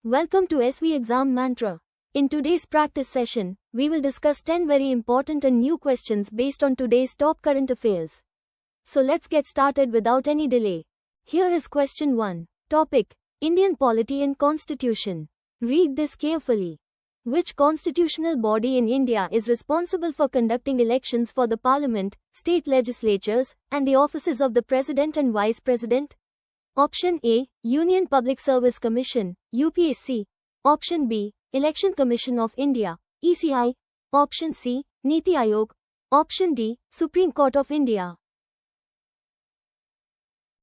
Welcome to SV Exam Mantra. In today's practice session, we will discuss 10 very important and new questions based on today's top current affairs. So let's get started without any delay. Here is question 1. Topic: Indian polity and constitution. Read this carefully. Which constitutional body in India is responsible for conducting elections for the parliament, state legislatures, and the offices of the president and vice president? Option A, Union Public Service Commission, UPSC. Option B, Election Commission of India, ECI. Option C, Niti Aayog. Option D, Supreme Court of India.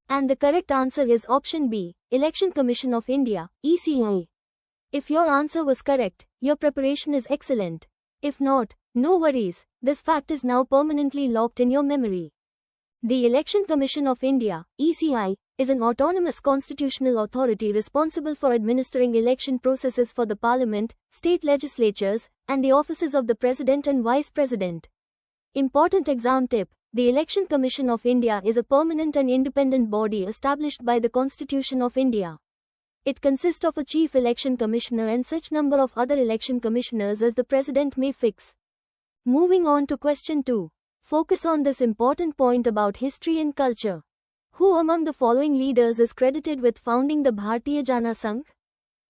And the correct answer is option B, Election Commission of India, ECI. If your answer was correct, your preparation is excellent. If not, no worries, this fact is now permanently locked in your memory. The Election Commission of India, ECI, is an autonomous constitutional authority responsible for administering election processes for the parliament, state legislatures, and the offices of the president and vice president. Important exam tip: the Election Commission of India is a permanent and independent body established by the Constitution of India. It consists of a chief election commissioner and such number of other election commissioners as the president may fix. Moving on to question 2. Focus on this important point about history and culture. Who among the following leaders is credited with founding the Bharatiya Jana Sangh?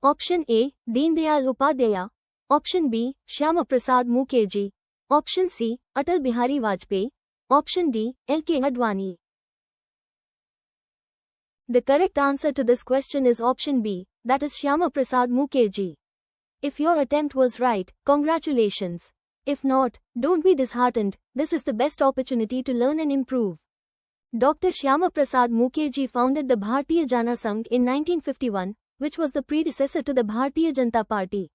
Option A, Deen Dayal Upadhyaya. Option B, Shyama Prasad Mukherjee. Option C, Atal Bihari Vajpayee. Option D, L.K. Advani. The correct answer to this question is option B, that is Shyama Prasad Mukherjee. If your attempt was right, congratulations. If not, don't be disheartened, this is the best opportunity to learn and improve. Dr. Shyama Prasad Mukherjee founded the Bharatiya Jana Sangh in 1951, which was the predecessor to the Bharatiya Janata Party.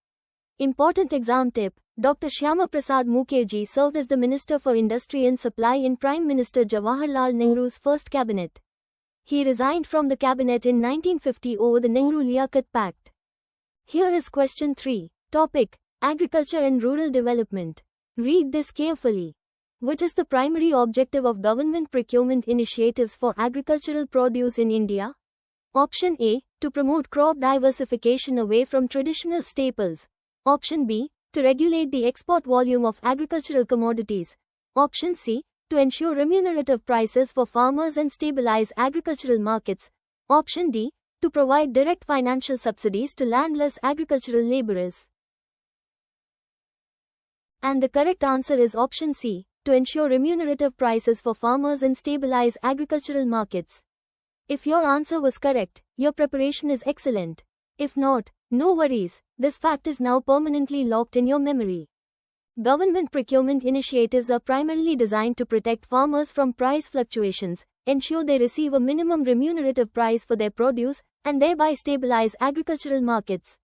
Important exam tip: Dr. Shyama Prasad Mukherjee served as the Minister for Industry and Supply in Prime Minister Jawaharlal Nehru's first cabinet. He resigned from the cabinet in 1950 over the Nehru-Liaquat Pact. Here is question 3. Topic: Agriculture and Rural Development. Read this carefully. What is the primary objective of government procurement initiatives for agricultural produce in India? Option A, to promote crop diversification away from traditional staples. Option B, to regulate the export volume of agricultural commodities. Option C, to ensure remunerative prices for farmers and stabilize agricultural markets. Option D, to provide direct financial subsidies to landless agricultural laborers. And the correct answer is option C, to ensure remunerative prices for farmers and stabilize agricultural markets. If your answer was correct, your preparation is excellent. If not, no worries, this fact is now permanently locked in your memory. Government procurement initiatives are primarily designed to protect farmers from price fluctuations, ensure they receive a minimum remunerative price for their produce, and thereby stabilize agricultural markets.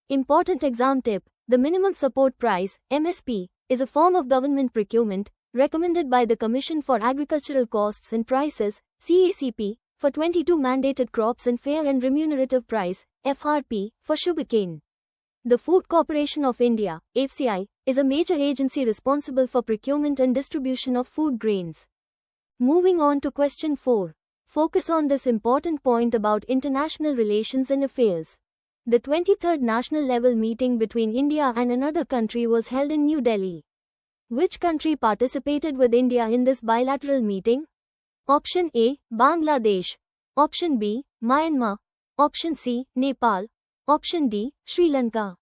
Important exam tip: the minimum support price, MSP, is a form of government procurement recommended by the Commission for Agricultural Costs and Prices, CACP, for 22 mandated crops and fair and remunerative price, FRP, for sugarcane. The Food Corporation of India, FCI, is a major agency responsible for procurement and distribution of food grains. Moving on to question 4. Focus on this important point about international relations and affairs. The 23rd national level meeting between India and another country was held in New Delhi. Which country participated with India in this bilateral meeting? Option A, Bangladesh. Option B, Myanmar. Option C, Nepal. Option D, Sri Lanka.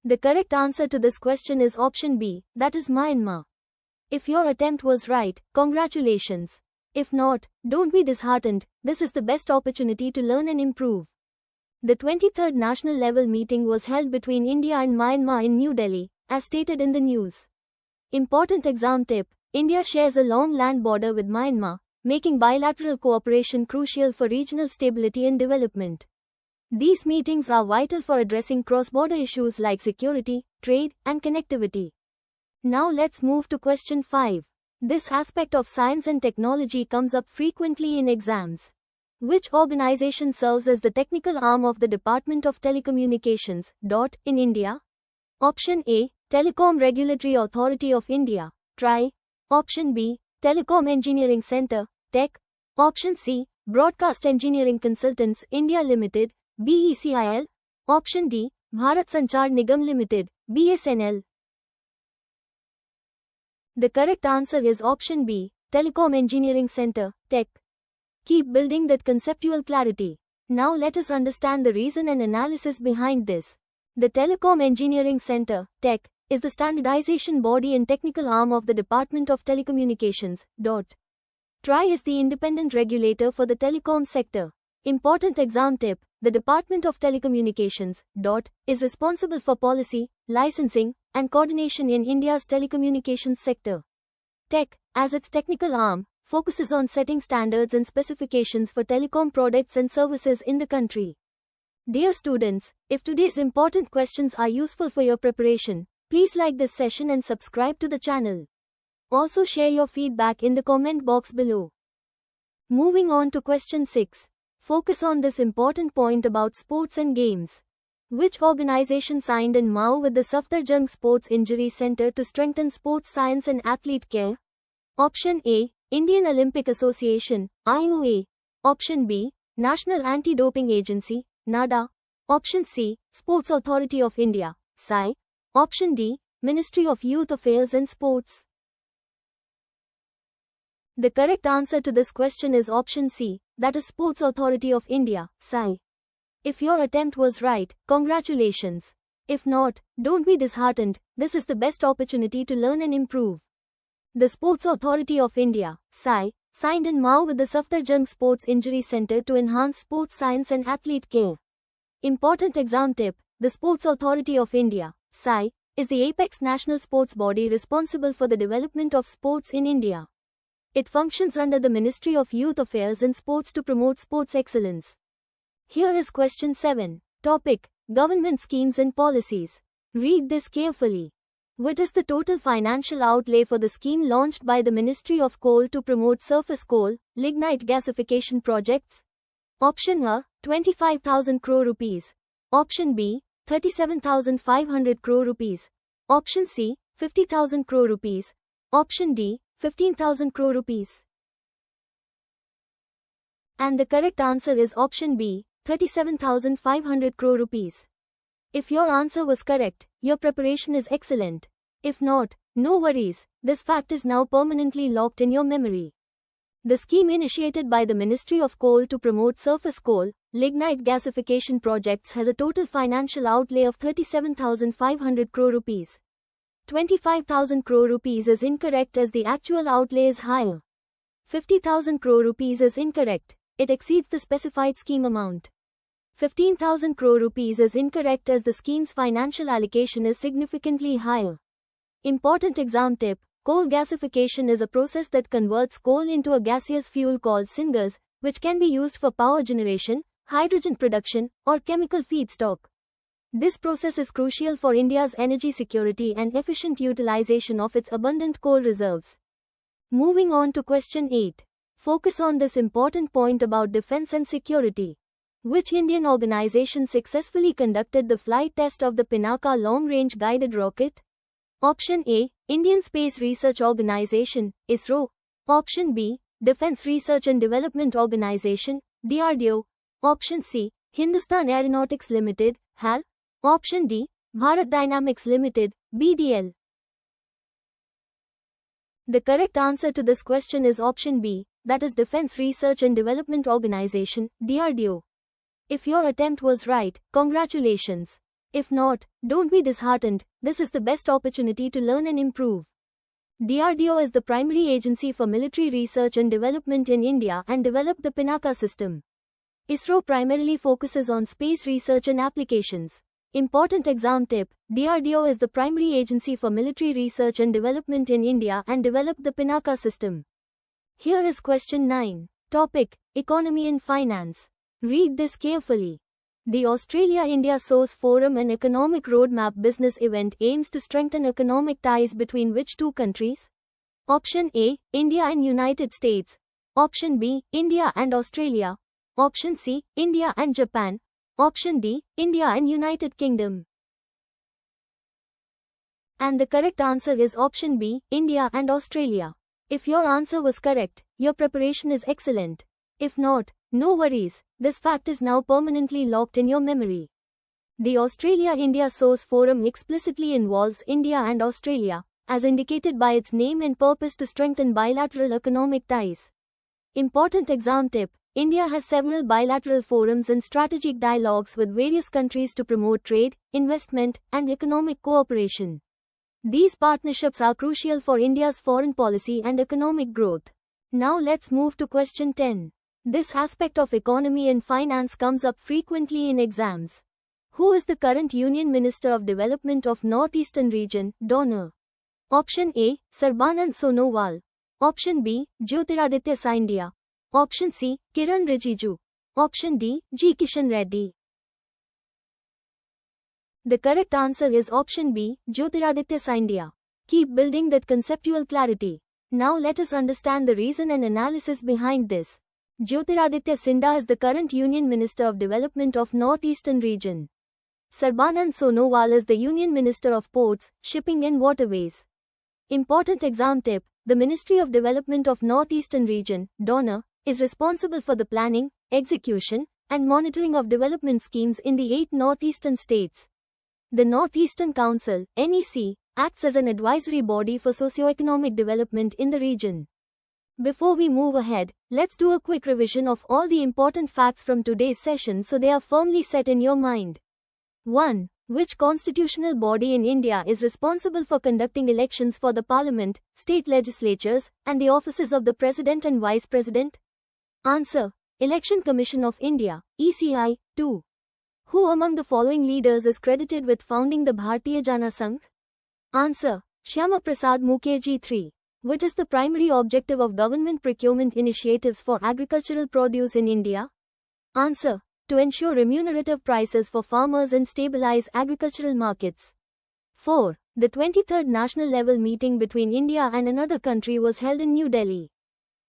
The correct answer to this question is option B, that is Myanmar. If your attempt was right, congratulations. If not, don't be disheartened, this is the best opportunity to learn and improve. The 23rd national level meeting was held between India and Myanmar in New Delhi, as stated in the news. Important exam tip: India shares a long land border with Myanmar, making bilateral cooperation crucial for regional stability and development. These meetings are vital for addressing cross-border issues like security, trade, and connectivity. Now let's move to question 5. This aspect of science and technology comes up frequently in exams. Which organization serves as the technical arm of the Department of Telecommunications, in India? Option A, Telecom Regulatory Authority of India, TRAI. Option B, Telecom Engineering Center, TEC. Option C, Broadcast Engineering Consultants India Limited, BECIL. Option D, Bharat Sanchar Nigam Limited, BSNL. The correct answer is option B, Telecom Engineering Center, TEC. Keep building that conceptual clarity. Now let us understand the reason and analysis behind this. The Telecom Engineering Center, TEC, is the standardization body and technical arm of the Department of Telecommunications. TRAI is the independent regulator for the telecom sector. Important exam tip: the Department of Telecommunications, is responsible for policy, licensing, and coordination in India's telecommunications sector. TEC, as its technical arm, focuses on setting standards and specifications for telecom products and services in the country. Dear students, if today's important questions are useful for your preparation, please like this session and subscribe to the channel. Also share your feedback in the comment box below. Moving on to question 6. Focus on this important point about sports and games. Which organization signed an MOU with the Safdarjung Sports Injury Center to strengthen sports science and athlete care? Option A, Indian Olympic Association, IOA. Option B, National Anti-Doping Agency, NADA. Option C, Sports Authority of India, SAI. Option D, Ministry of Youth Affairs and Sports. The correct answer to this question is option C, that is Sports Authority of India, SAI. If your attempt was right, congratulations. If not, don't be disheartened, this is the best opportunity to learn and improve. The Sports Authority of India, SAI, signed an MOU with the Safdarjung Sports Injury Center to enhance sports science and athlete care. Important exam tip: the Sports Authority of India, SAI, is the apex national sports body responsible for the development of sports in India. It functions under the Ministry of Youth Affairs and Sports to promote sports excellence. Here is question 7. Topic: Government schemes and policies. Read this carefully. What is the total financial outlay for the scheme launched by the Ministry of Coal to promote surface coal, lignite gasification projects? Option A, 25,000 crore rupees. Option B, 37,500 crore rupees. Option C, 50,000 crore rupees. Option D, 15,000 crore rupees. And the correct answer is option B, 37,500 crore rupees. If your answer was correct, your preparation is excellent. If not, no worries, this fact is now permanently locked in your memory. The scheme initiated by the Ministry of Coal to promote surface coal, lignite gasification projects has a total financial outlay of 37,500 crore rupees. 25,000 crore rupees is incorrect as the actual outlay is higher. 50,000 crore rupees is incorrect, it exceeds the specified scheme amount. 15,000 crore rupees is incorrect as the scheme's financial allocation is significantly higher. Important exam tip: coal gasification is a process that converts coal into a gaseous fuel called syngas, which can be used for power generation, hydrogen production, or chemical feedstock. This process is crucial for India's energy security and efficient utilization of its abundant coal reserves. Moving on to question 8. Focus on this important point about defense and security. Which Indian organization successfully conducted the flight test of the Pinaka long-range guided rocket? Option A, Indian Space Research Organization, ISRO. Option B, Defense Research and Development Organization, DRDO. Option C, Hindustan Aeronautics Limited, HAL. Option D, Bharat Dynamics Limited, BDL. The correct answer to this question is option B, that is Defense Research and Development Organization, DRDO. If your attempt was right, congratulations. If not, don't be disheartened, this is the best opportunity to learn and improve. DRDO is the primary agency for military research and development in India and developed the Pinaka system. ISRO primarily focuses on space research and applications. Important exam tip: DRDO is the primary agency for military research and development in India and developed the Pinaka system. Here is question 9. Topic: Economy and Finance. Read this carefully. The Australia-India Source Forum and Economic Roadmap business event aims to strengthen economic ties between which two countries? Option A, India and United States. Option B, India and Australia. Option C, India and Japan. Option D, India and United Kingdom. And the correct answer is option B, India and Australia. If your answer was correct, your preparation is excellent. If not, no worries, This fact is now permanently locked in your memory. The Australia-India Source Forum explicitly involves India and Australia, as indicated by its name and purpose to strengthen bilateral economic ties. Important exam tip: India has several bilateral forums and strategic dialogues with various countries to promote trade, investment, and economic cooperation. These partnerships are crucial for India's foreign policy and economic growth. Now let's move to question 10. This aspect of economy and finance comes up frequently in exams. Who is the current Union Minister of Development of Northeastern Region, DONER? Option A, Sarbanand Sonowal. Option B, Jyotiraditya Scindia. Option C, Kiran Rijiju. Option D, G. Kishan Reddy. The correct answer is option B, Jyotiraditya Scindia. Keep building that conceptual clarity. Now let us understand the reason and analysis behind this. Jyotiraditya Scindia is the current Union Minister of Development of Northeastern Region. Sarbanand Sonowal is the Union Minister of Ports, Shipping and Waterways. Important exam tip: the Ministry of Development of Northeastern Region, DONER, is responsible for the planning, execution, and monitoring of development schemes in the 8 northeastern states. The Northeastern Council, NEC, acts as an advisory body for socio-economic development in the region. Before we move ahead, let's do a quick revision of all the important facts from today's session so they are firmly set in your mind. 1. Which constitutional body in India is responsible for conducting elections for the Parliament, state legislatures, and the offices of the President and Vice President? Answer: Election Commission of India, ECI. 2. Who among the following leaders is credited with founding the Bharatiya Jana Sangh? Answer: Shyama Prasad Mukherjee. 3. What is the primary objective of government procurement initiatives for agricultural produce in India? Answer: to ensure remunerative prices for farmers and stabilize agricultural markets. 4. The 23rd national level meeting between India and another country was held in New Delhi.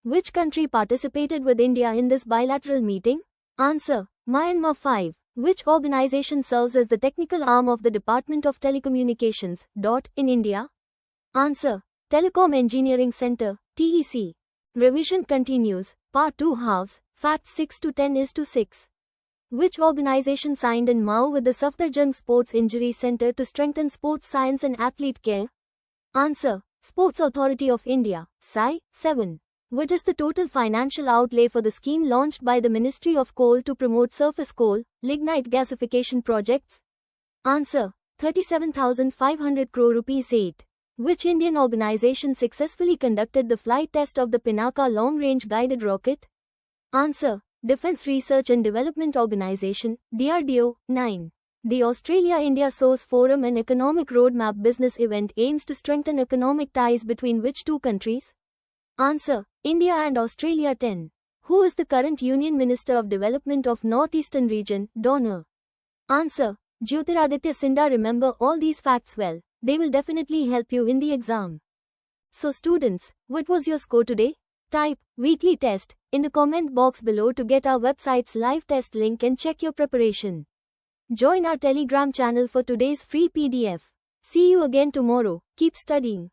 Which country participated with India in this bilateral meeting? Answer: Myanmar. 5. Which organization serves as the technical arm of the Department of Telecommunications, in India? Answer: Telecom Engineering Center, TEC. Revision continues, Part 2 halves, Facts 6 to 10:6. Which organization signed in MoU with the Safdarjung Sports Injury Center to strengthen sports science and athlete care? Answer: Sports Authority of India, SAI. 7. What is the total financial outlay for the scheme launched by the Ministry of Coal to promote surface coal, lignite gasification projects? Answer: 37,500 crore rupees. 8. Which Indian organization successfully conducted the flight test of the Pinaka long-range guided rocket? Answer: Defense Research and Development Organization, DRDO. 9. The Australia-India Source Forum and Economic Roadmap business event aims to strengthen economic ties between which two countries? Answer: India and Australia. 10. Who is the current Union Minister of Development of Northeastern Region, DONER? Answer: Jyotiraditya Scindia. Remember all these facts well. They will definitely help you in the exam. So students, what was your score today? Type weekly test in the comment box below to get our website's live test link and check your preparation. Join our Telegram channel for today's free PDF. See you again tomorrow. Keep studying.